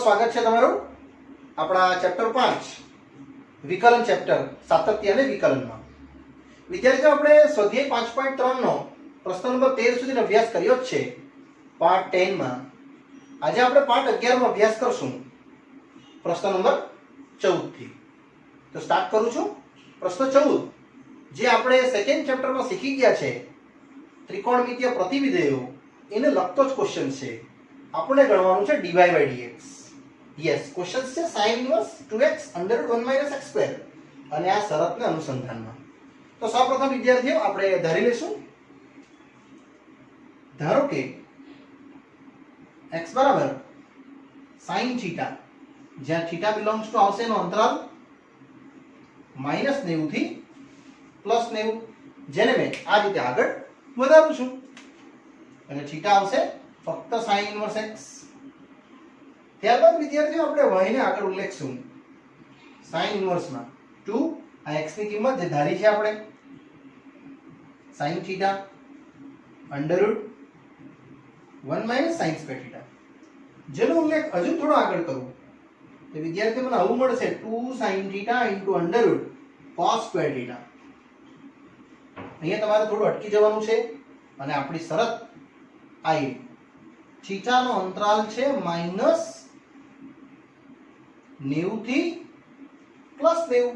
સ્વાગત છે તમારું આપણા ચેપ્ટર 5 વિકલન ચેપ્ટર સાતત્ય અને વિકલનમાં. વિદ્યાર્થીઓ, આપણે સ્વાધ્યાય 5.3 નો પ્રશ્ન નંબર 13 સુધીનો અભ્યાસ કર્યો જ છે પાર્ટ 10 માં. આજે આપણે પાર્ટ 11 માં અભ્યાસ કરશું પ્રશ્ન નંબર 14 થી. તો સ્ટાર્ટ કરું છું. પ્રશ્ન 14 જે આપણે સેકન્ડ ચેપ્ટરમાં શીખી ગયા છે ત્રિકોણમિતીય પ્રતિવિધેયો, એને લગતો જ ક્વેશ્ચન છે. આપણે ગણવાનું છે dy by dx. Yes, question છે sin inverse 2x under root 1 minus x square અને આ શરતને અનુસંધાનમાં. તો સૌપ્રથમ વિદ્યાર્થીઓ આપણે ધારી લેશું. ધારો કે x બરાબર sin થીટા, જ્યાં થીટા બિલોંગ્સ ટુ આવશે એનો અંતરાલ -90 થી +90, જેને મેં આ રીતે આગળ વધારું છું. અને થીટા આવશે ફક્ત sin ઇન્વર્સ x. ત્યારબાદ વિદ્યાર્થીઓ આપણે y ને આગળ ઉલ્લેખશું. sin ઇન્વર્સમાં 2, આ x ની કિંમત જે ધારી છે આપણે, sin theta under route 1 minus sin square theta, જેનો ઉલ્લેખ હજુ થોડો આગળ કરું તો વિદ્યાર્થીઓ મને આવું મળશે 2 sin theta into under route cos square theta. અહીંયા તમારે થોડું અટકી જવાનું છે અને આપણી શરત આવી. થીટા નો અંતરાલ છે -90 થી +90,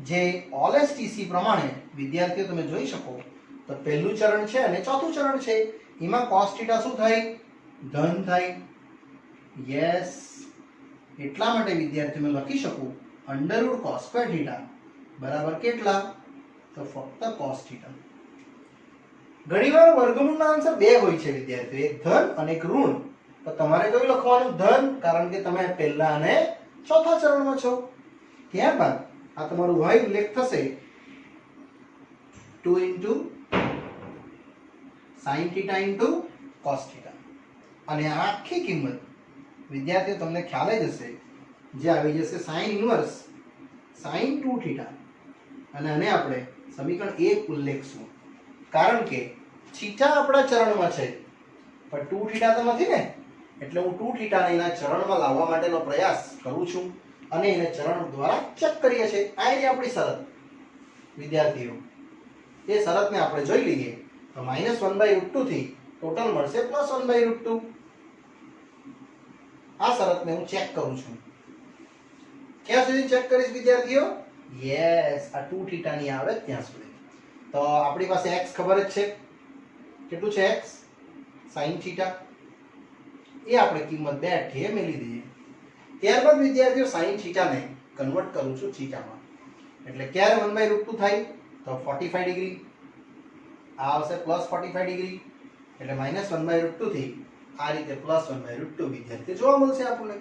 જે ઓલએસટીસી પ્રમાણે વિદ્યાર્થીઓ તમે જોઈ શકો તો પહેલું ચરણ છે અને ચોથું ચરણ છે. એમાં cos થીટા શું થાય? ધન થાય. યસ, એટલા માટે વિદ્યાર્થીઓ મેં લખી શકું under route cos square theta બરાબર કેટલા? તો ફક્ત cos થીટા. ઘણીવાર વર્ગમૂળના આન્સર બે હોય છે વિદ્યાર્થીઓ, એક ધન અને એક ઋણ. તો તમારે કયું લખવાનું? ધન, કારણ કે તમે પહેલા અને ચોથા ચરણમાં છો. ત્યારબાદ આ તમારું y ઉલ્લેખ થશે 2 into sin theta into cos theta. અને આ આખી કિંમત વિદ્યાર્થીઓ તમને ખ્યાલ જ હશે, જે આવી જશે sin ઇન્વર્સ sin 2 થીટા. અને આને આપણે સમીકરણ 1 ઉલ્લેખશું, કારણ કે થીટા આપણા ચરણમાં છે પણ 2 થીટા તો નથી ને, એટલે હું 2 થીટાને એના ચરણમાં લાવવા માટેનો પ્રયાસ કરું છું અને એને ચરણ દ્વારા ચેક કરીએ છીએ. આ એ આપણી શરત વિદ્યાર્થીઓ. એ શરતને આપણે જોઈ લઈએ તો -1/√2 થી ટોટલ મળશે +1/√2. આ શરતને હું ચેક કરું છું. ક્યાં સુધી ચેક કરીશ વિદ્યાર્થીઓ? યસ, આ 2 થીટા ની આવે ત્યાં સુધી. તો આપણી પાસે x ખબર જ છે. કેટલું છે x? sin theta. એ આપણે કિંમત બે અઠ્ઠીએ મેલી દઈએ. ત્યારબાદ વિદ્યાર્થીઓ sin થીટાને કન્વર્ટ કરું છું થીટામાં. એટલે ક્યારે 1/√2 થાય? તો 45 ડિગ્રી. આ આવશે +45 ડિગ્રી, એટલે -1/√2 થી આ રીતે +1/√2 વિદ્યાર્થી જોવા મળશે આપણને.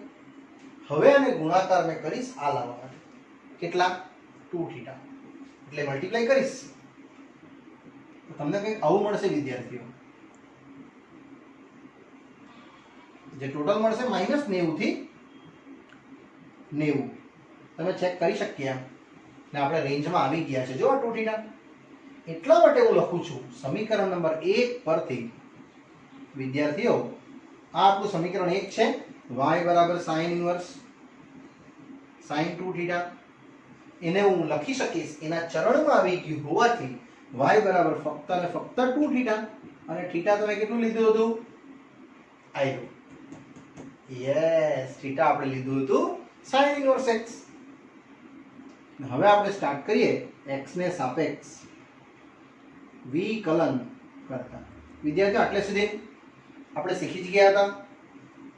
હવે આને ગુણાકાર મેં કરીશ આ લાવવા માટે. કેટલા? 2 થીટા. એટલે મલ્ટીપ્લાય કરીશ તો તમને કંઈક આવું મળશે વિદ્યાર્થીઓ, જે ટોટલ મળશે -90 થી 90. તમે ચેક કરી શકીએ ને આપણે રેન્જમાં આવી ગયા છે. જો આ 2 થીટા. એટલા માટે હું લખું છું સમીકરણ નંબર 1 પરથી વિદ્યાર્થીઓ, આ આપણું સમીકરણ 1 છે. y બરાબર sin ઇન્વર્સ sin 2 થીટા. એને હું લખી શકીશ એના ચરણમાં આવી ગયું હોવાથી y બરાબર ફક્ત અને ફક્ત 2 થીટા. અને થીટા તમે કેટલું લીધું હતું? આવ્યું. યસ, થીટા આપણે લીધું હતું sin ઇન્વર્સ x. હવે આપણે સ્ટાર્ટ કરીએ x ને સાપેક્ષ વિકલન કરતા. વિદ્યાર્થીઓ, આટલે સુધી આપણે શીખી જ ગયા હતા.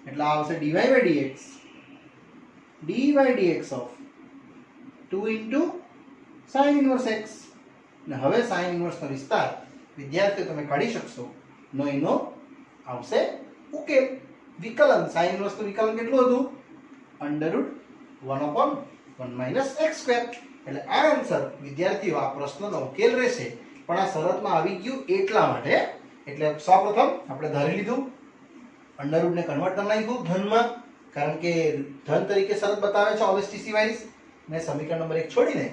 એટલે આવશે dy by dx of 2 into sin inverse x. અને હવે sin inverse નો વિસ્તાર વિદ્યાર્થીઓ તમે કાઢી શકશો. એનો આવશે ઉકેલ. વિકલન sin inverse નું વિકલન કેટલું હતું? √1/1 minus x square. એટલે આ આન્સર વિદ્યાર્થીઓ આ પ્રશ્નનો ઉકેલ રહેશે. પણ આ શરતમાં આવી ગયું એટલા માટે. એટલે સૌપ્રથમ આપણે ધારી લીધું, અંડરરૂટ ને કન્વર્ટ કરી નાખ્યું ધનમાં, કારણ કે ધન તરીકે શરત બતાવે છે ઓલએસટીસી વાઇઝ. ને સમીકરણ નંબર 1 છોડીને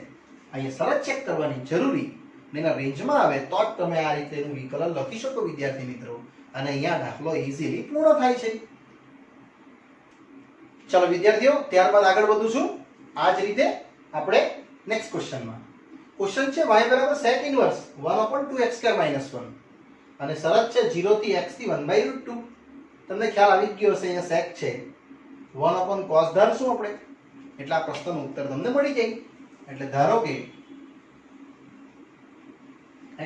અહીંયા શરત ચેક કરવાની જરૂરી, ને એના રેન્જમાં આવે તો જ તમે આ રીતે એનું વિકલન લખી શકો વિદ્યાર્થી મિત્રો. અને અહીંયા દાખલો ઈઝીલી પૂર્ણ થાય છે. ચલો વિદ્યાર્થીઓ, ત્યારબાદ આગળ વધું છું આ જ રીતે આપણે નેક્સ્ટ ક્વેશ્ચનમાં. ક્વેશ્ચન છે y બરાબર sec ઇન્વર્સ 1/2x² - 1 અને શરત છે 0 થી x થી 1/√2. તમને ખ્યાલ આવી ગયો હશે અહીંયા sec છે 1/cos ધારશું આપણે, એટલે આ પ્રશ્નનો ઉત્તર તમને મળી જાય. એટલે ધારો કે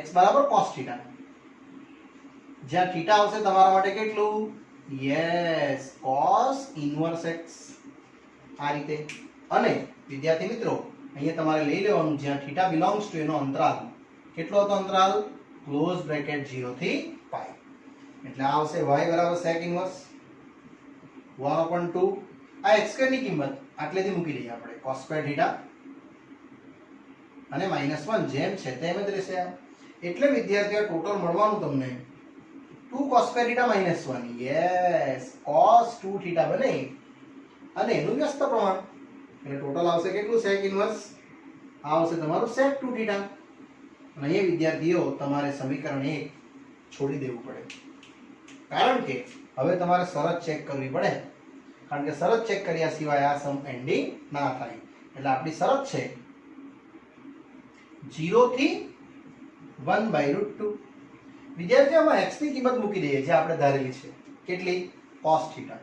x બરાબર cos થીટા, જ્યાં થીટા આવશે તમારા માટે કેટલું? Yes, cos inverse x. આ રીતે. અને વિદ્યાર્થી મિત્રો, અહીંયા તમારે લઈ લેવાનું જ્યાં થીટા બિલોંગ્સ ટુ એનો અંતરાલ કેટલો હતો? અંતરાલ ક્લોઝ બ્રેકેટ 0 થી π. એટલે આ આવશે y બરાબર sec ઇન્વર્સ 1/2. આ x² ની કિંમત આટલેથી મૂકી દઈએ આપણે, cos² થીટા અને -1 જેમ છે તેમ જ રહેશે. એટલે વિદ્યાર્થીઓ ટોટલ મળવાનું તમને 2 cos² theta -1. Yes, cos 2 theta બને અને એનું વ્યસ્ત પ્રમાણ. એટલે ટોટલ આવશે કેટલું? sec inverse. આ આવશે તમારું sec 2 થીટા. અને અહીંયા વિદ્યાર્થીઓ તમારે સમીકરણ 1 છોડી દેવું પડે, કારણ કે હવે તમારે શરત ચેક કરવી પડે, કારણ કે શરત ચેક કર્યા સિવાય આ સમ એન્ડિંગ ના થાય. એટલે આપણી શરત છે 0 થી 1/√2. વિદ્યાર્થીઓ, આમાં x ની કિંમત મૂકી દઈએ જે આપણે ધારેલી છે. કેટલી? cos theta.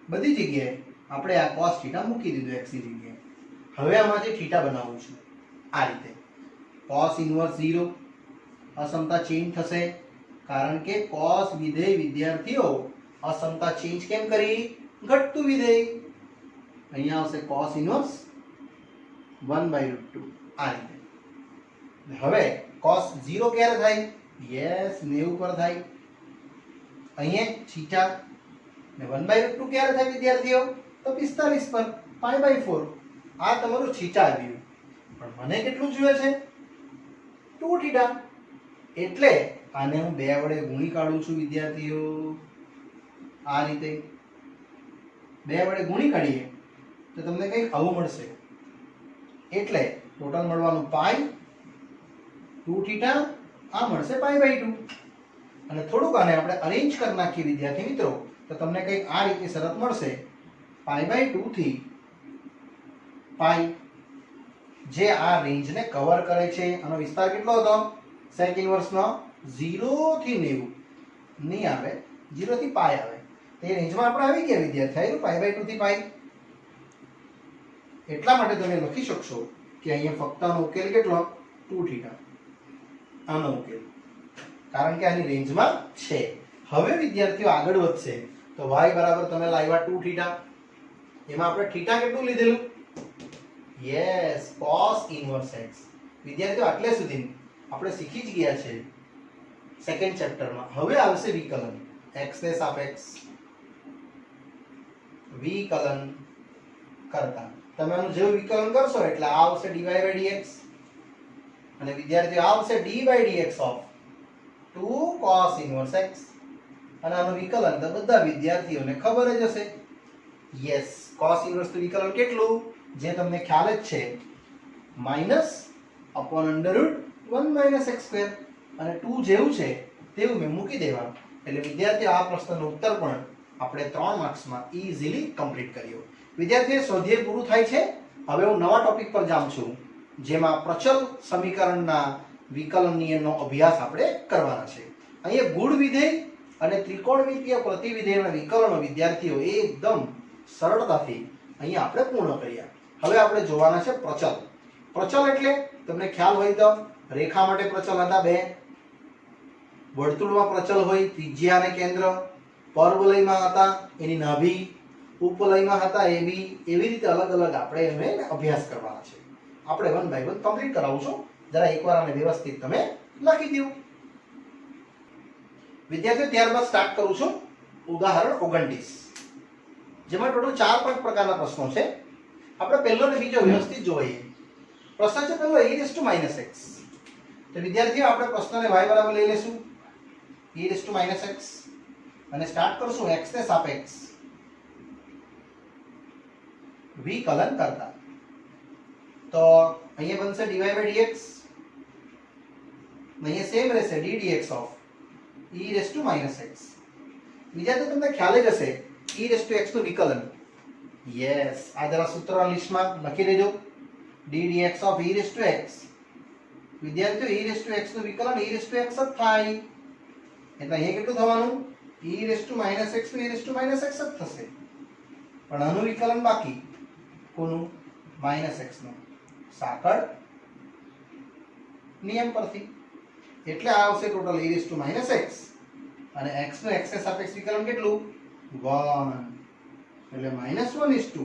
બધી જગ્યાએ આપણે આ cos થીટા મૂકી દીધું x ની જગ્યાએ. હવે આમાંથી થીટા બનાવું છું આ રીતે. cos ઇન્વર્સ 0, અસમતા ચેન્જ થશે કારણ કે cos વિધેય વિદ્યાર્થીઓ અસમતા ચેન્જ કેમ કરી? ઘટતું વિધેય. અહીંયા આવશે cos ઇન્વર્સ 1/√2. આ રીતે. હવે cos 0 ક્યારે થાય? યસ, 90 પર થાય. અહીંયા થીટા ને 1/√2 ક્યારે થાય વિદ્યાર્થીઓ? તો 45 પર, π/4. આ તમારું થીટા આવ્યું. પણ મને કેટલું જોઈએ છે? 2 થીટા. એટલે આને હું 2 વડે ગુણી કાઢું છું વિદ્યાર્થીઓ. આ રીતે 2 વડે ગુણી કાઢીએ તો તમને કંઈક આવું મળશે. એટલે ટોટલ મળવાનું π 2 થીટા, આ મળશે π/2. અને થોડુંક આને આપણે અરેન્જ કરી નાખીએ વિદ્યાર્થી મિત્રો, તો તમને કંઈક આ રીતે શરત મળશે π/2 થી π, જે આ રેન્જને કવર કરે છે. આનો વિસ્તાર કેટલો હતો? sec ઇન્વર્સનો 0 થી 90 નહીં આવે, 0 થી π આવે. તે રેન્જમાં આપણે આવી ગયા વિદ્યાર્થી, π/2 થી π. એટલા માટે તમે લખી શકશો કે અહીંયા ફક્ત આનો ઉકેલ કેટલો? 2 થીટા. આનો ઉકેલ, કારણ કે આની રેન્જમાં છે. હવે વિદ્યાર્થીઓ આગળ વધશે તો y બરાબર તમે લાવ્યા 2 થીટા. એમાં આપણે થીટા કેટલું લીધેલું? Yes, cos inverse x. વિદ્યાર્થીઓ આટલે સુધી આપણે શીખી જ ગયા છે સેકન્ડ ચેપ્ટરમાં. હવે આવશે વિકલન. x ને સાપેક્ષ વિકલન કરતા તમે આનું જેવું વિકલન કરશો એટલે આ આવશે dy/dx અને વિદ્યાર્થીઓ આ આવશે d/dx of 2 cos inverse x. અને આનું વિકલન તો બધા વિદ્યાર્થીઓને ખબર જ હશે. યસ, cos ઇન્વર્સ નું વિકલન કેટલું? જે તમને ખ્યાલ જ છે, -/(1 - x²) અને 2 જેવું છે તેવું મેં મૂકી દેવાનું. એટલે વિદ્યાર્થીઓ આ પ્રશ્નનો ઉત્તર પણ આપણે 3 માર્ક્સમાં ઈઝીલી કમ્પ્લીટ કર્યો. વિદ્યાર્થીઓ સ્વાધ્યાય પૂરું થાય છે. હવે હું નવા ટોપિક પર જાઉં છું, જેમાં પ્રચલ સમીકરણના વિકલન નિયમનો અભ્યાસ આપણે કરવાના છે. અહીંયા ગુણ વિધેય અને ત્રિકોણમિતીય પ્રતિવિધેયના વિકલનો વિદ્યાર્થીઓ એકદમ સરળતાથી અહીંયા આપણે પૂર્ણ કર્યા. હવે આપણે જોવાના છે પ્રચલ. પ્રચલ એટલે તમને ખ્યાલ હોય તો રેખા માટે પ્રચલ હતા 2, વર્તુળમાં પ્રચલ હોય ત્રિજ્યા અને કેન્દ્ર, પરવલયમાં હતા એની નાભી, ઉપવલયમાં હતા AB. એવી રીતે અલગ અલગ આપણે એને અભ્યાસ કરવાના છે. આપણે 1 by 1 કમ્પ્લીટ કરાવું છું. જરા એકવાર આને વ્યવસ્થિત તમે લખી દો વિદ્યાર્થીઓ. ત્યારબાદ સ્ટાર્ટ કરું છું ઉદાહરણ 29, જેમાં ટોટલ 4-5 પ્રકારના પ્રશ્નો છે. આપણે પહેલો ને બીજો વ્યવસ્થિત જોઈએ. પ્રશ્ન છે પહેલો e⁻⁻x. તો વિદ્યાર્થીઓ આપણે પ્રશ્નને y બરાબર લઈ લેશું e⁻⁻x અને સ્ટાર્ટ કરશું x ને સાપેક્ષ વિકલન કરતા. તો અહીંયા બનશે dy/dx, અહીંયા સેમ રહેશે ddx ઓફ e⁻⁻x. વિદ્યાર્થીઓ તમને ખ્યાલ જ હશે e રેઝ ટુ x નું વિકલન. યસ, આ જરા સૂત્રના લિસ્ટમાં લખી દેજો. d dx of e raise to x. વિદ્યાર્થીઓ e રેઝ ટુ x નું વિકલન e રેઝ ટુ x જ થાય. એટલે અહીંયા કેટલું થવાનું? e રેઝ ટુ -x નું e રેઝ ટુ -x જ થશે. પણ આનું વિકલન બાકી. કોનું? -x નું. સાંકળ નિયમ પરથી. એટલે આ આવશે total e raise to -x અને x નું x ને સાપેક્ષ વિકલન કેટલું? 1. એટલે -1 is to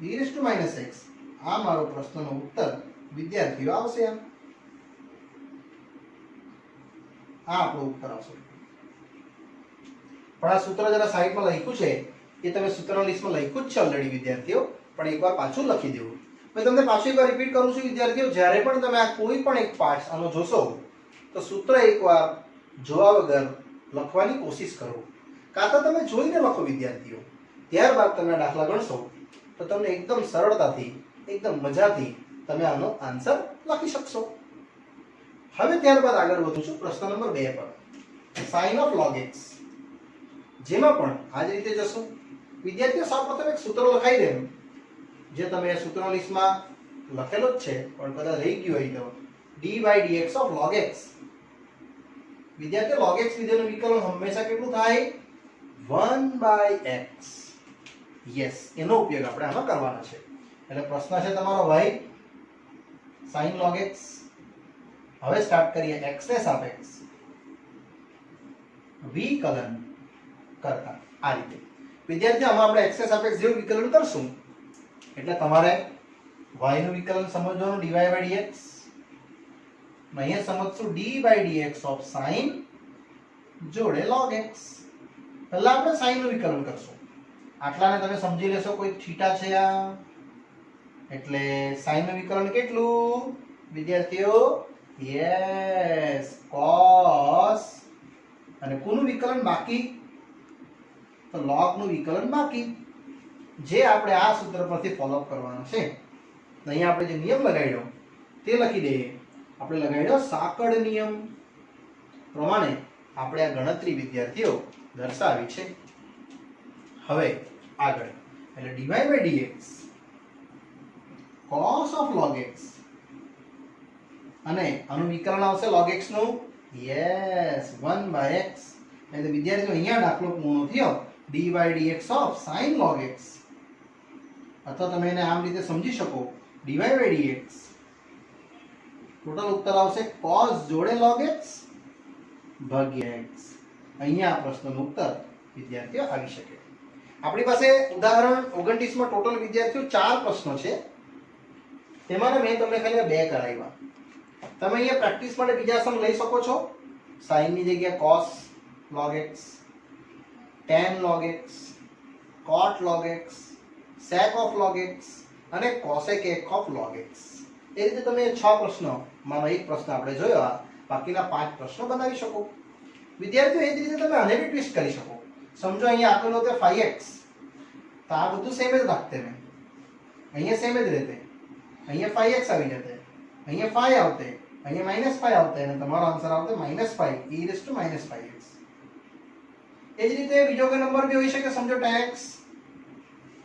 e raise to -x. આ મારો પ્રશ્નનો ઉત્તર વિદ્યાર્થીઓ આવશે. આ આપણો ઉત્તર આવશે. પણ આ સૂત્ર જરા સાઈડમાં લખ્યું છે એ તમે સૂત્રના લિસ્ટમાં લખ્યું જ છે ઓલરેડી વિદ્યાર્થીઓ, પણ એકવાર પાછું લખી દેવું. મેં તમને પાછું એકવાર રિપીટ કરું છું વિદ્યાર્થીઓ, જ્યારે પણ તમે આ કોઈ પણ એક પાર્ટ આનો જોશો તો સૂત્ર એકવાર જોવા વગર લખવાની કોશિશ કરો. કાં તો તમે જોઈને લખો વિદ્યાર્થીઓ, ત્યારબાદ તમે આ દાખલા ગણશો તો તમને એકદમ સરળતાથી, એકદમ મજાથી તમે આનો આન્સર લખી શકશો. હવે ત્યારબાદ આગળ વધું છું પ્રશ્ન નંબર 2 પર. sin of log x. જેમાં પણ આ જ રીતે જશું વિદ્યાર્થીઓ. સૌપ્રથમ એક સૂત્ર લખાઈ દેવું, જે તમે સૂત્રના લિસ્ટમાં લખેલો જ છે પણ કદાચ રહી ગયું હોય તો d/dx of log x. વિદ્યાર્થીઓ log x વિધેયનું વિકલન હંમેશા કેટલું થાય? 1/x. યસ, એનો ઉપયોગ આપણે આમાં કરવાનો છે. એટલે પ્રશ્ન છે તમારો ભાઈ sin log x. હવે સ્ટાર્ટ કરીએ x ને સાપેક્ષ વિકલન કરતા. આ રીતે વિદ્યાર્થીઓ આમાં આપણે x ને સાપેક્ષ જેવું વિકલન કરશું એટલે તમારે y નું વિકલન સમજવાનું dy/dx. અહીંયા સમજશું d/dx ઓફ sin જોડે log x. પહેલા આપણે sin નું વિકલન કરશું. આટલાને તમે સમજી લેશો કોઈ થીટા છે આ, એટલે sin નું વિકલન કેટલું વિદ્યાર્થીઓ? Yes, cos. અને કોનું વિકલન બાકી? તો log નું વિકલન બાકી, જે આપણે આ સૂત્ર પરથી ફોલો અપ કરવાનું છે. અહીંયા આપણે જે નિયમ લગાડ્યો તે લખી દઈએ. આપણે લગાડ્યો સાંકળ નિયમ પ્રમાણે આપણે આ ગણતરી વિદ્યાર્થીઓ દર્શાવી છે. હવે આગળ એટલે dy/dx cos of log x અને આનું વિકલન આવશે log x નું. Yes, 1/x. એટલે વિદ્યાર્થીઓ અહીંયા દાખલો પૂર્ણ થયો. d/dx of sin log x, અથવા તમે એને આમ રીતે સમજી શકો dy/dx. ટોટલ ઉત્તર આવશે cos જોડે log x ભાગ્યા x. અહીંયા આ પ્રશ્નનો ઉત્તર વિદ્યાર્થીઓ આવી શકે. આપણી પાસે ઉદાહરણ 29 માં ટોટલ વિદ્યાર્થીઓ 4 પ્રશ્નો છે. તેમાંના મેં તમને ખાલી 2 કરાવ્યા. તમે અહીંયા પ્રેક્ટિસ માટે બીજા સમ લઈ શકો છો. sin ની જગ્યાએ cos log x, tan log x, cot log x, sec of log x અને cosec of log x. એ રીતે તમે 6 પ્રશ્નોમાં એક પ્રશ્ન આપણે જોયો, બાકીના 5 પ્રશ્નો બનાવી શકો. વિદ્યાર્થીઓ એ જ રીતે તમે આને બી ટ્વિસ્ટ કરી શકો. સમજો અહીંયા આપેલો છે 5x, તો આ બધું સેમ જ રાખતે મેં. અહીંયા સેમ જ રહેતે. અહીંયા 5x આવી જતે, અહીંયા 5 આવતે, અહીંયા -5 આવતે અને તમારો આન્સર આવતે -5 e raised to -5x. એ જ રીતે બીજો કોઈ નંબર બી હોઈ શકે. સમજો tan x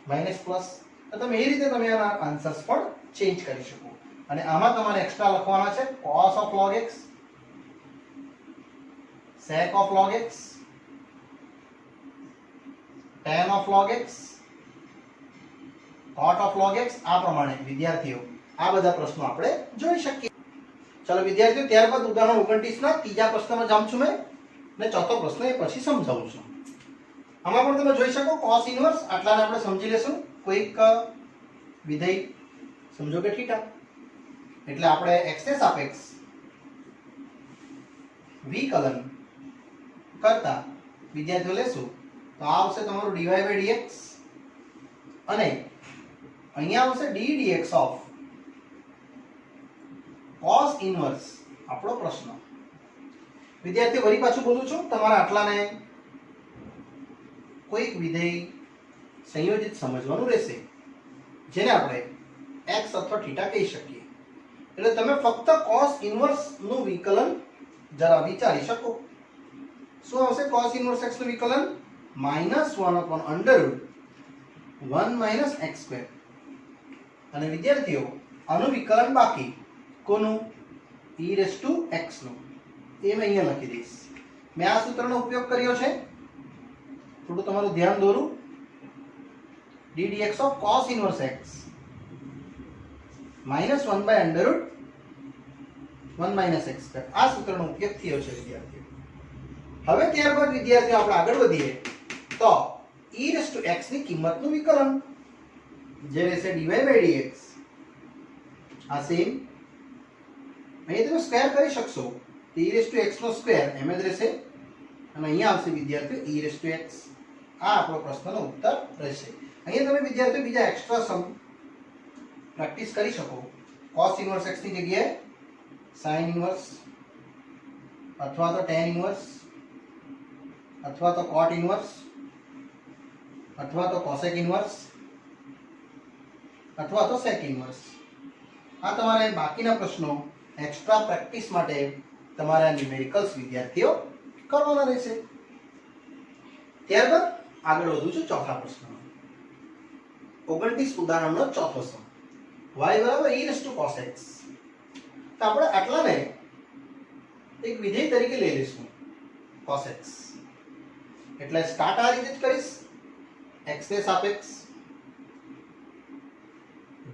માઇનસ પ્લસ, તો તમે એ રીતે તમે આના આન્સર્સ પણ ચેન્જ કરી શકો. અને આમાં તમારે એક્સ્ટ્રા લખવાના છે cos of log x, sec of log x, tan of log x, cot of log x. આ પ્રમાણે વિદ્યાર્થીઓ આ બધા પ્રશ્નો આપણે જોઈ શકીએ. ચલો વિદ્યાર્થીઓ, ત્યારબાદ ઉદાહરણ 29 ના ત્રીજા પ્રશ્નમાં જાઉં છું મેં, ને ચોથો પ્રશ્ન એ પછી સમજાવું છું. આમાં પણ તમે જોઈ શકો cos ઇન્વર્સ. આટલાને આપણે સમજી લેશું. કોઈક વિધેય સમજો કે થીટા, એટલે આપણે x ને સાપેક્ષ વિકલન કરતા વિદ્યાર્થીઓ લેશું તો આ આવશે તમારું dy/dx અને અહીંયા આવશે d dx of cos inverse. આપણો પ્રશ્ન વિદ્યાર્થીઓ ફરી પાછું બોલું છું, તમારા આટલાને કોઈક વિધેય સંયોજિત સમજવાનું રહેશે, જેને આપણે x અથવા થીટા કહી શકીએ. એટલે તમે ફક્ત cos ઇન્વર્સ નું વિકલન જરા વિચારી શકો. શું આવશે cos ઇન્વર્સ x નું વિકલન? -1/√1 - x². અને વિદ્યાર્થીઓ આનું વિકલન બાકી કોનું e⁻x નું એ મેં અહીંયા લખી દઈશ. મેં આ સૂત્રનો ઉપયોગ કર્યો છે. થોડું તમારું ધ્યાન દોરું. ddx of cos inverse x -1/√1 - x². આ સૂત્રનો ઉપયોગ થયો છે વિદ્યાર્થીઓ. હવે ત્યારબાદ વિદ્યાર્થીઓ આપણે આગળ વધીએ તો e⁻x ની કિંમતનું વિકલન જે રહેશે dy/dx. આ સેમ અહીંયા તમે સ્ક્વેર કરી શકશો. e⁻x નો સ્ક્વેર એમ જ રહેશે અને અહીંયા આવશે વિદ્યાર્થીઓ e⁻x. આ આપણો પ્રશ્નનો ઉત્તર રહેશે. અહીંયા તમે વિદ્યાર્થીઓ બીજા એક્સ્ટ્રા સમ પ્રેક્ટિસ કરી શકો. cos ઇન્વર્સ x ની જગ્યાએ sin ઇન્વર્સ અથવા તો tan ઇન્વર્સ અથવા તો cot ઇન્વર્સ અથવા તો cosec ઇન્વર્સ અથવા તો sec ઇન્વર્સ. આ તમારે બાકીના પ્રશ્નો એક્સ્ટ્રા પ્રેક્ટિસ માટે તમારા ન્યુમેરિકલ્સ વિદ્યાર્થીઓ કરવાના રહેશે. ત્યારબાદ આગળ વધું છું ચોથા પ્રશ્નમાં. 29 ઉદાહરણનો ચોથો સમ y = e⁻cos x. તો આપણે આટલાને એક વિધેય તરીકે લઈ લઈશું cos x. એટલે સ્ટાર્ટ આ રીતે જ કરીશ. x ને સાપેક્ષ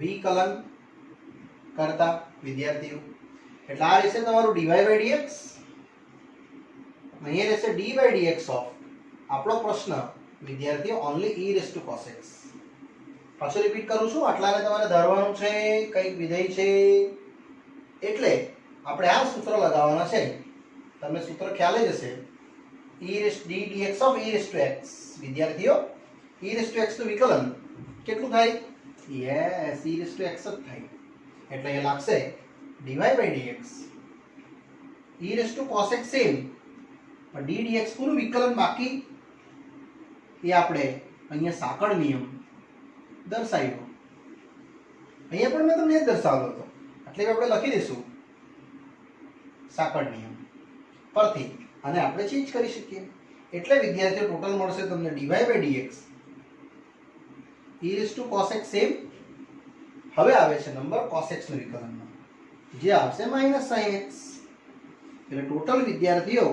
વિકલન કરતા વિદ્યાર્થીઓ એટલે આ રહેશે તમારું dy/dx. અહીંયા રહેશે d/dx ઓફ આપણો પ્રશ્ન વિદ્યાર્થીઓ ઓન્લી e⁻cos x. પાછું રિપીટ કરું છું. આટલાને તમારે ધારવાનું છે કઈક વિધેય છે એટલે આપણે આ સૂત્ર લગાવવાના છે. તમને સૂત્ર ખ્યાલ જ હશે. ddx of e⁻x. વિદ્યાર્થીઓ e⁻x નું વિકલન કેટલું થાય? યસ e⁻x જ થાય. એટલે એ લાગશે dy/dx. e⁻cos x સેમ પણ ddx નું વિકલન બાકી એ આપણે અહીંયા સાંકળ નિયમ દર્શાવ્યો. અહીંયા પણ મેં તમને એ દર્શાવ્યો હતો એટલે આપણે લખી દઈશું સાંકળ નિયમ પરથી અને આપણે ચેન્જ કરી શકીએ. એટલે વિદ્યાર્થીઓ ટોટલ મળશે તમને dy/dx e⁻cos x સેમ. હવે આવે છે નંબર cos x નું વિકલનનો જે આવશે -sin x. એટલે ટોટલ વિદ્યાર્થીઓ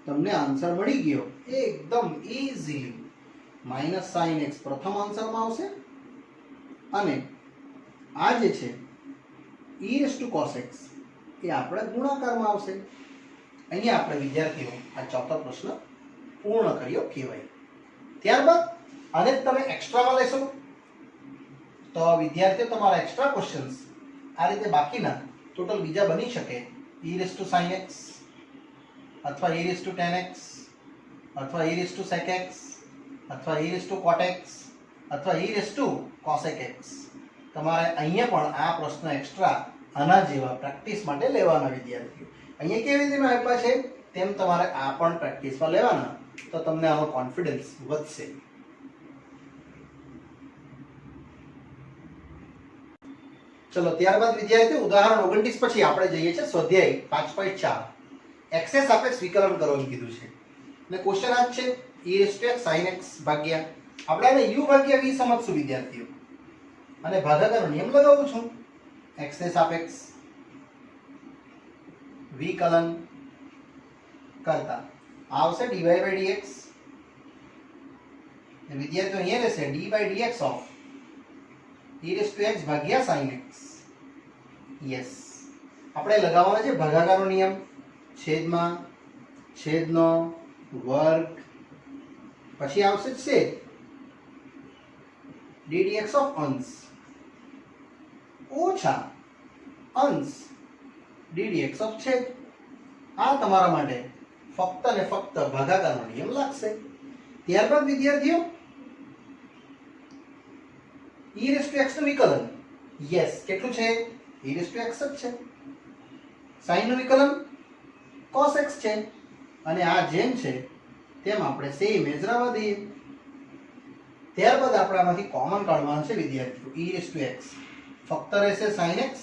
તમને આન્સર મળી ગયો એકદમ ઈઝીલી. -sin x પ્રથમ આન્સરમાં આવશે અને આ જે છે e⁻cos x એ આપણે ગુણાકારમાં આવશે. અહીંયા આપણે વિદ્યાર્થીઓ આ ચોથો પ્રશ્ન પૂર્ણ કર્યો કહેવાય. ત્યારબાદ આને તમે એક્સ્ટ્રામાં લેશો તો વિદ્યાર્થીઓ તમારા એક્સ્ટ્રા ક્વેશ્ચન્સ આ રીતે બાકીના ટોટલ બીજા બની શકે. e⁻sin x અથવા e⁻tan x અથવા e⁻sec x અથવા e⁻cot x અથવા e⁻cosec x. તમારે અહીંયા પણ આ પ્રશ્ન એક્સ્ટ્રા આના જેવા પ્રેક્ટિસ માટે લેવાના વિદ્યાર્થીઓ. અહીંયા કેવી રીતે મેં આપ્યા છે તેમ તમારે આ પણ પ્રેક્ટિસમાં લેવાના તો તમને આનો કોન્ફિડન્સ વધશે. ચલો ત્યારબાદ વિદ્યાર્થીઓ ઉદાહરણ 29 પછી આપણે જઈએ છીએ સ્વાધ્યાય 5.4. x ને સાપેક્ષ વિકલન કરો એમ કીધું છે અને ક્વેશ્ચન આ જ છે e⁻x sin x ભાગ્યા આપણે આને u ભાગ્યા v સમજશું વિદ્યાર્થીઓ અને ભાગાકારનો નિયમ લગાવું છું. x ને સાપેક્ષ વિકલન કરતા આવશે dy/dx. વિદ્યાર્થીઓ અહીંયા રહેશે d/dx ઓફ e⁻x ભાગ્યા sin x. યસ આપણે લગાવવાનો છે ભાગાકારનો નિયમ. છેદમાં છેદનો વર્ગ પછી આવશે છેદ ddx ઓફ અંશ ઓછા અંશ ddx ઓફ છેદ. આ તમારા માટે ફક્ત ને ફક્ત ભાગાકારનો નિયમ લાગશે. ત્યારબાદ વિદ્યાર્થીઓ e⁻x નું વિકલન યસ કેટલું છે? e⁻x જ છે. sin નું વિકલન cos x છે અને આ જેમ છે તેમ આપણે સેમ જ રહેવા દઈએ. ત્યારબાદ આપણે આમાંથી કોમન કાઢવાનું છે વિદ્યાર્થીઓ. e⁻x ફક્ત રહેશે sin x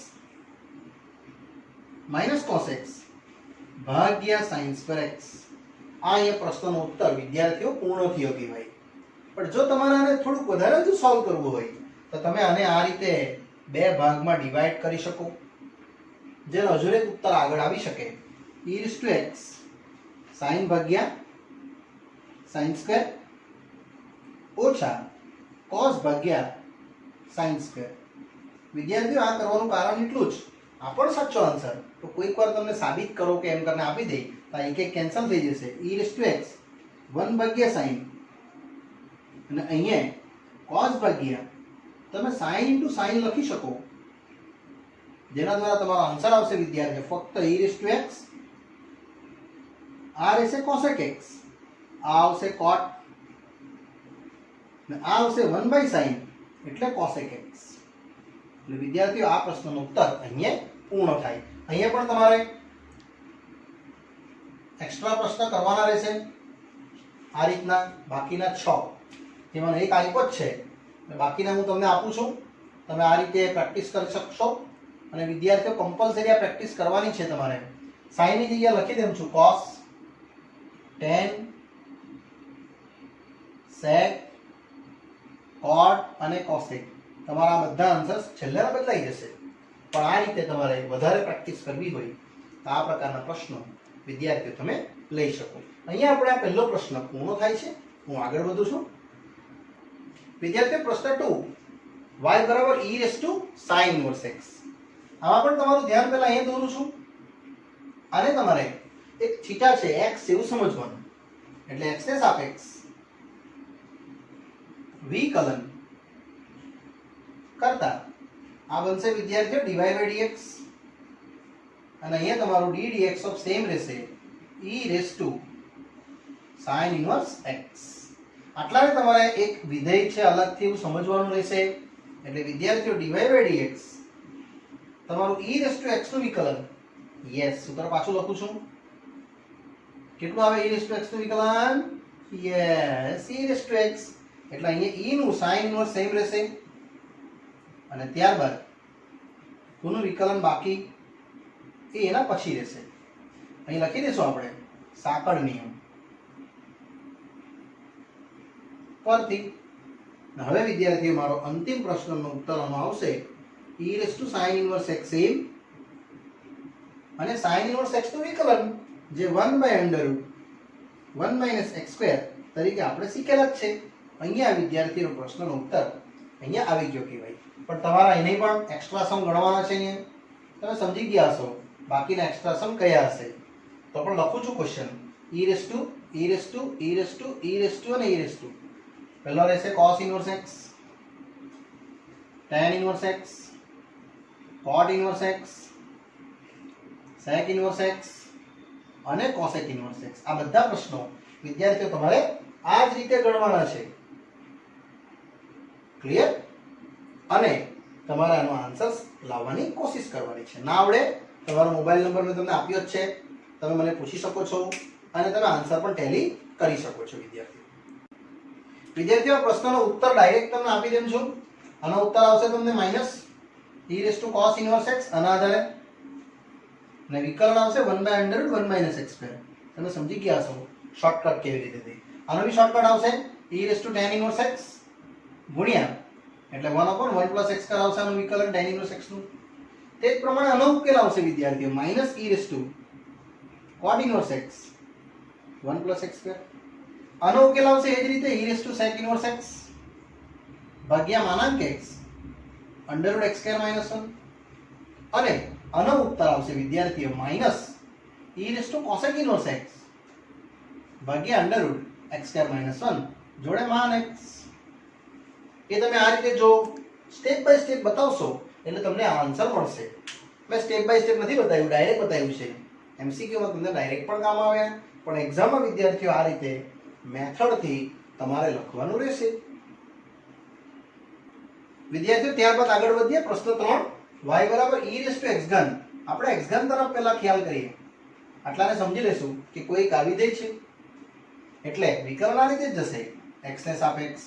minus cos x ભાગ્યા sin² x. આ અહીંયા પ્રશ્નનો ઉત્તર વિદ્યાર્થીઓ પૂર્ણ થયો કહેવાય. પણ જો તમારે આને થોડુંક વધારે જો સોલ્વ કરવું હોય તો તમે આને આ રીતે બે ભાગમાં ડિવાઈડ કરી શકો, જેનો હજુ એક ઉત્તર આગળ આવી શકે. e⁻x sin ભાગ્યા sin સ્ક્વેર ઓછા cos ભાગ્યા sin સ્ક્વેર. વિદ્યાર્થીઓ, આ કરવાનું કારણ એટલું જ, આ પણ સાચો આન્સર. તો કોઈક વાર તમને સાબિત કરો કે એમ કરીને આપી દે તો એક એક કેન્સલ થઈ જશે. e⁻x 1 ભાગ્યા sin અને અહીંયા cos ભાગ્યા તમે sin into sin લખી શકો, જેના દ્વારા તમારો આન્સર આવશે વિદ્યાર્થીઓ ફક્ત e⁻x, આ રહેશે cosec x, આ આવશે cot અને આ આવશે 1/sin એટલે cosec x. એટલે વિદ્યાર્થીઓ, આ પ્રશ્નનો ઉત્તર અહીંયા પૂર્ણ થાય. અહીંયા પણ તમારે એક્સ્ટ્રા પ્રશ્ન કરવાના રહેશે આ રીતના, બાકીના 6, જેમાં એક આપ્યો જ છે, બાકીના હું તમને આપું છું. તમે આ રીતે પ્રેક્ટિસ કરી શકશો અને વિદ્યાર્થીઓ કમ્પલસરી આ પ્રેક્ટિસ કરવાની છે તમારે. sin ની જગ્યાએ લખી દઉં છું cos, tan, sec, cot અને cosec. તમારા બધા આન્સર્સ છેલ્લેના બદલાઈ જશે, પણ આ રીતે તમારે વધારે પ્રેક્ટિસ કરવી હોય તો આ પ્રકારના પ્રશ્નો વિદ્યાર્થીઓ તમે લઈ શકો. અહીંયા આપણે આ પહેલો પ્રશ્ન પૂર્ણ થાય છે. હું આગળ વધું છું. વિદ્યાર્થીઓ, પ્રશ્ન 2, y બરાબર e⁻sin inverse x. આમાં પણ તમારું ધ્યાન પહેલા અહીંયા દોરું છું. આને તમારે એક થીટા છે x જેવું સમજવાનું, એટલે x ને સાપેક્ષ વિકલન કરતા આ બનશે વિદ્યાર્થીઓ dy/dx અને અહીંયા તમારું d dx ઓફ સેમ રહેશે e⁻sin inverse x. આટલાને તમારે એક વિધેય છે અલગથી એવું સમજવાનું રહેશે. એટલે વિદ્યાર્થીઓ dy/dx તમારું e⁻x નું વિકલન, યસ, સૂત્ર પાછું લખું છું. કેટલું આવે e⁻x નું વિકલન? Yes, e⁻x. એટલે અહીંયા e નું sin ઇન્વર્સ સેમ રહેશે અને ત્યારબાદ કોનું વિકલન બાકી એ એના પછી રહેશે. અહીં લખી દઈશું આપણે સાંકળ નિયમ પરથી. હવે વિદ્યાર્થીઓ, મારો અંતિમ પ્રશ્નનો ઉત્તર આનો આવશે e⁻sin inverse x સેમ અને sin inverse x નું વિકલન જે 1/√1 - x² તરીકે આપણે શીખેલા જ છે. અહીંયા વિદ્યાર્થીઓ પ્રશ્નનો ઉત્તર અહીંયા આવી ગયો કહેવાય. પણ તમારા એને પણ એક્સ્ટ્રા સમ ગણવાના છે. અહીંયા તમે સમજી ગયા હશો બાકીના એક્સ્ટ્રા સમ કયા હશે. તો પણ લખું છું ક્વેશ્ચન અને e⁻. પહેલો રહેશે cos inverse x, tan inverse x, cot inverse x, sec inverse x અને cosec inverse x. આ બધા પ્રશ્નો વિદ્યાર્થીઓ તમારે આ જ રીતે ગણવાના છે. ક્લિયર? અને તમારે આનો આન્સર્સ લાવવાની કોશિશ કરવાની છે. ના આવડે તમારો મોબાઈલ નંબર મેં તમને આપ્યો જ છે, તમે મને પૂછી શકો છો અને તમે આન્સર પણ ટેલી કરી શકો છો. વિદ્યાર્થીઓ, પ્રશ્નનો ઉત્તર ડાયરેક્ટ તમને આપી દેમ છું. આનો ઉત્તર આવશે તમને -e⁻cos inverse x આના આધારે અને વિકલન આવશે 1/√1 - x². તમે સમજી ગયા છો શોર્ટકટ કેવી રીતે થઈ. આનો બી શોર્ટકટ આવશે e⁻tan inverse x ગુણ્યા એટલે 1/1 + x² આવશે આનું વિકલન tan inverse x નું. તે જ પ્રમાણે આનો ઉકેલ આવશે વિદ્યાર્થીઓ -e⁻cot inverse x 1 + x². આનો ઉકેલ આવશે એ જ રીતે e⁻sec inverse x ભાગ્યા માનાંક x √x² - 1 અને આનો ઉત્તર આવશે વિદ્યાર્થીઓ -e⁻cosec inverse x ભાગ્યા √x² - 1 જોડે માન x. એ તમે આ રીતે જો સ્ટેપ બાય સ્ટેપ બતાવશો એટલે તમને આન્સર મળશે. મેં સ્ટેપ બાય સ્ટેપ નથી બતાવ્યું, ડાયરેક્ટ બતાવ્યું છે. એમસીક્યુમાં તમને ડાયરેક્ટ પણ કામ આવે, પણ એક્ઝામમાં વિદ્યાર્થીઓ આ રીતે મેથડથી તમારે લખવાનું રહેશે. વિદ્યાર્થીઓ, ત્યારબાદ આગળ વધીએ. પ્રશ્ન 3, y બરાબર e⁻x ઘન. આપણે x ઘન તરફ પહેલા ખ્યાલ કરીએ. આટલાને સમજી લેશું કે કોઈ એક વિધેય છે એટલે વિકલન આ રીતે જ જશે. x ને સાપેક્ષ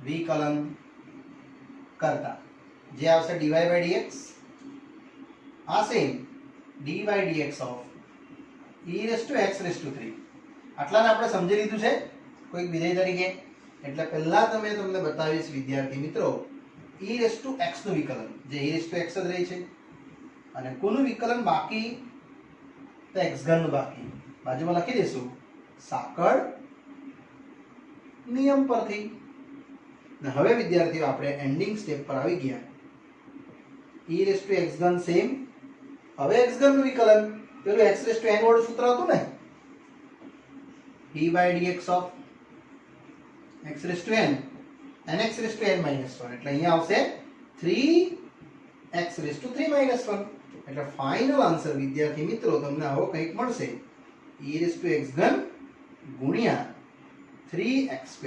વિકલન કરતા જે આવશે dy/dx આ સેમ dy/dx ઓફ e⁻x3. આટલાને આપણે સમજી લીધું છે. કોઈક વિધેય તરીકે. એટલે પહેલા તમને બતાવીશ વિદ્યાર્થી મિત્રો e⁻x નું વિકલન, જે e⁻x જ રહી છે, અને કોનું વિકલન બાકી? તો x ઘન નું બાકી. બાજુમાં લખી દઈશું સાંકળ નિયમ પરથી. ને હવે વિદ્યાર્થીઓ આપણે એન્ડિંગ સ્ટેપ પર આવી ગયા. e⁻x ઘન સેમ. હવે x ઘન નું વિકલન પેલું x⁻n વાળું સૂત્ર હતું ને, d/dx of x⁻n and x⁻n - 1, એટલે અહીંયા આવશે 3x⁻³ - 1. એટલે ફાઇનલ આન્સર વિદ્યાર્થી મિત્રો તમને આવો કંઈક મળશે, e⁻x ઘન ગુણ્યા 3x².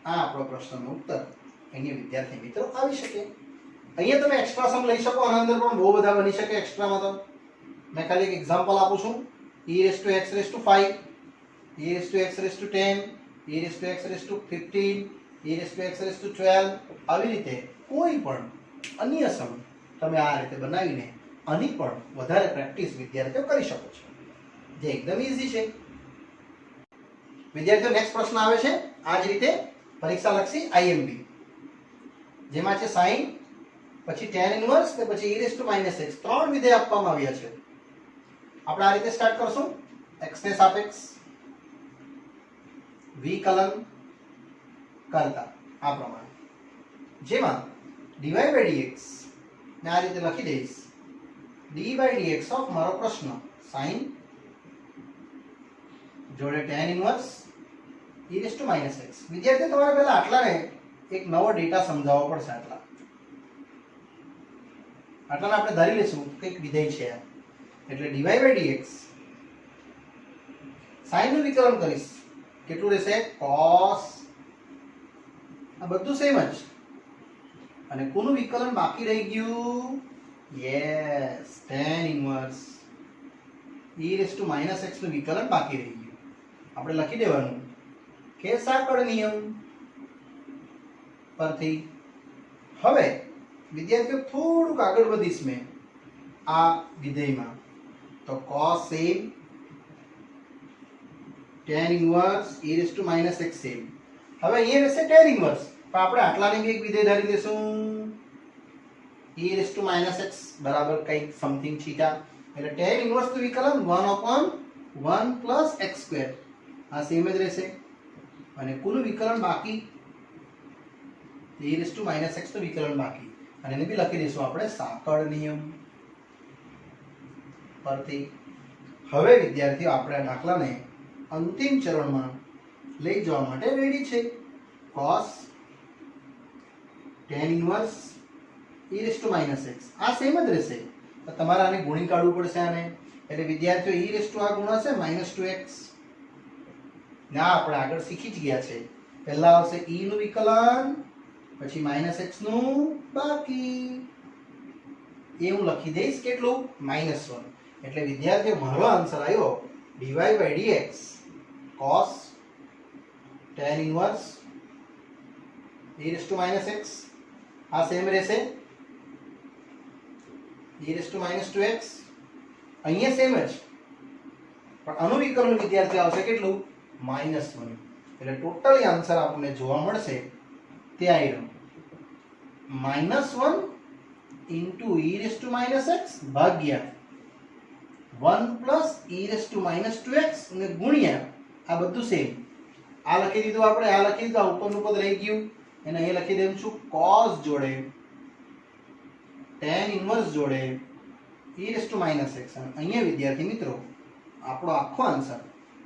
આ આપણો પ્રશ્નનો ઉત્તર અહીંયા વિદ્યાર્થી મિત્રો આવી શકે. અહીંયા તમે એક્સ્ટ્રા સમ લઈ શકો, આના અંદર પણ બહુ બધા બની શકે એક્સ્ટ્રામાં. તો મેં ખાલી એક એક્ઝામ્પલ આપું છું. e⁻x⁵, e⁻x⁻10, e⁻x⁻15, e⁻x⁻12, આવી રીતે કોઈ પણ અન્ય સમ તમે આ રીતે બનાવીને આની પણ વધારે પ્રેક્ટિસ વિદ્યાર્થીઓ કરી શકો છો, જે એકદમ ઈઝી છે. વિદ્યાર્થીઓ નેક્સ્ટ પ્રશ્ન આવે છે આ જ રીતે પરીક્ષાલક્ષી IMP, જેમાં છે sin, પછી tan ઇન્વર્સ ને પછી e⁻x, ત્રણ વિધેય આપવામાં આવ્યા છે. આપણે આ રીતે સ્ટાર્ટ કરશું. x ને સાપેક્ષ વિકલન કરતા આ પ્રમાણે, જેમાં dy/dx ને આ રીતે લખી દઈશ d/dx ઓફ મારો પ્રશ્ન sin જોડે tan ઇન્વર્સ e⁻x. વિદ્યાર્થી તમારે પહેલા આટલાને એક નવો ડેટા સમજાવવો પડશે. આટલાને આપણે ધારી લઈશું કંઈક વિધેય છે, એટલે dy/dx sin નું વિકલન કરીશ. કેટલું રહેશે? cos. આ બધું સેમ જ. અને કોનું વિકલન બાકી રહી ગયું? યસ, tan ઇન્વર્સ e⁻x નું વિકલન બાકી રહી ગયું. આપણે લખી દેવાનું કે સાંકળ નિયમ પરથી. હવે વિદ્યાર્થીઓ થોડુંક આગળ વધીશ મેં આ વિધેયમાં, તો cos same, tan inverse e⁻x same. હવે અહીંયા રહેશે tan ઇન્વર્સ, પણ આપણે આટલાની બી એક વિધેય ધારી દેશું e⁻x બરાબર કંઈક સમથિંગ થીટા. એટલે tan ઇન્વર્સ નું વિકલન 1/1 + x². આ સેમ જ રહેશે. અને કુલ વિકલન બાકી e⁻x નું વિકલન બાકી, અને એને બી લખી દઈશું આપણે સાંકળ નિયમ પરથી. હવે વિદ્યાર્થીઓ આપણે આ દાખલાને અંતિમ ચરણમાં લઈ જવા માટે રેડી છે. cos tan ઇન્વર્સ e⁻x આ સેમ જ રહેશે, તો તમારે આને ગુણી કાઢવું પડશે આને. એટલે વિદ્યાર્થીઓ e આ ગુણાશે -2x. ના આપણે આગળ શીખી જ ગયા છે. પહેલા આવશે e નું વિકલન, પછી -x નું બાકી. એ હું લખી દઈશ કેટલું? -1. એટલે વિદ્યાર્થીઓ મારો આન્સર આવ્યો dy/dx cos tan inverse e⁻x. આ સેમ રહેશે e⁻²x. અહીંયા સેમ જ, પણ આનું વિકલન વિદ્યાર્થી આવશે કેટલું? -1. એટલે ટોટલી આન્સર આપણને જોવા મળશે તે આવ્યો -1 * e⁻x ભાગ્યા 1 + e⁻²x અને ગુણ્યા આ બધું સેમ. આ લખી દીધું આપણે, આ લખી દીધું, આ ઉપરનું પદ રહી ગયું. એને અહીં લખી દઉં છું cos જોડે tan ઇન્વર્સ જોડે e⁻x. અહીંયા વિદ્યાર્થી મિત્રો આપણો આખો આન્સર,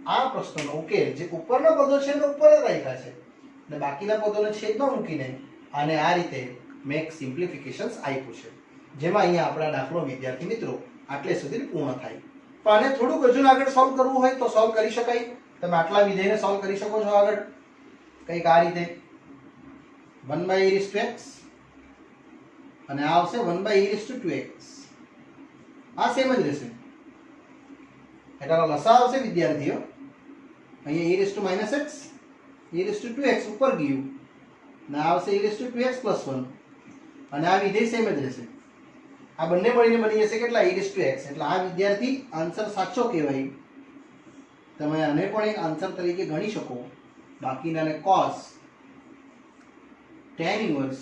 આ પ્રશ્નનો ઉકેલ જે ઉપરના પદો છે એનો ઉપર જ રાખ્યા છે, અને બાકીના પદોને છેદમાં મૂકીને આને આ રીતે મેં એક સિમ્પ્લિફિકેશન્સ આપ્યું છે, જેમાં અહીંયા આપણા દાખલો વિદ્યાર્થી મિત્રો આટલે સુધી પૂર્ણ થાય. પણ આને થોડુંક હજુ આગળ સોલ્વ કરવું હોય તો સોલ્વ કરી શકાય. તમે આટલા વિધેયને સોલ્વ કરી શકો છો આગળ કંઈક આ રીતે 1/e⁻x અને આ આવશે 1/e⁻2x. આ સેમ જ રહેશે. એટલે લસા આવશે વિદ્યાર્થીઓ અહીંયા e⁻x e⁻2x ઉપર ગયું, ને આવશે e⁻2x + 1, અને આ વિધેય સેમ જ રહેશે. આ બંને મળીને બની જશે કેટલા? e⁻x. એટલે આ વિદ્યાર્થી આન્સર સાચો કહેવાય. તમે આને પણ એક આન્સર તરીકે ગણી શકો બાકીનાને cos tan ઇન્વર્સ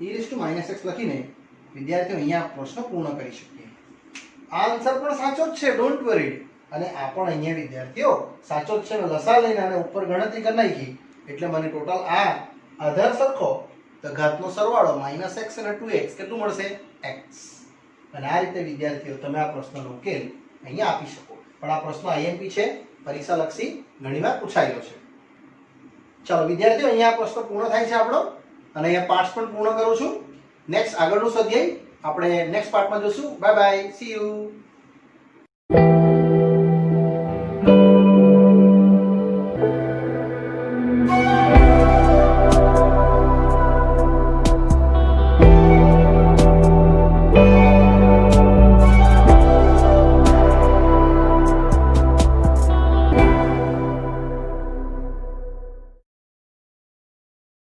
e−x લખીને વિદ્યાર્થીઓ અહીંયા પ્રશ્ન પૂર્ણ કરી શકીએ. આ આન્સર પણ સાચો જ છે, ડોન્ટ વરી. અને આ પણ અહીંયા વિદ્યાર્થીઓ સાચો જ છે. લસા લઈને આને ઉપર ગણતરી કરી નાખી એટલે મને ટોટલ આ આધાર સરખો તો ઘાતનો સરવાળો -x અને 2x કેટલું મળશે? x. અને આ રીતે વિદ્યાર્થીઓ તમે આ પ્રશ્નનો ઉકેલ અહીંયા આપી શકો. પણ આ પ્રશ્ન IMP છે, પરીક્ષા લક્ષી ઘણીવાર પૂછાયેલો છે. ચાલો વિદ્યાર્થીઓ, અહીંયા આ પ્રશ્ન પૂર્ણ થાય છે આપણો, અને અહીંયા પાઠ પણ પૂર્ણ કરું છું. નેક્સ્ટ આગળનું સ્વાધ્યાય આપણે નેક્સ્ટ પાર્ટમાં જોશું. Bye bye, C you.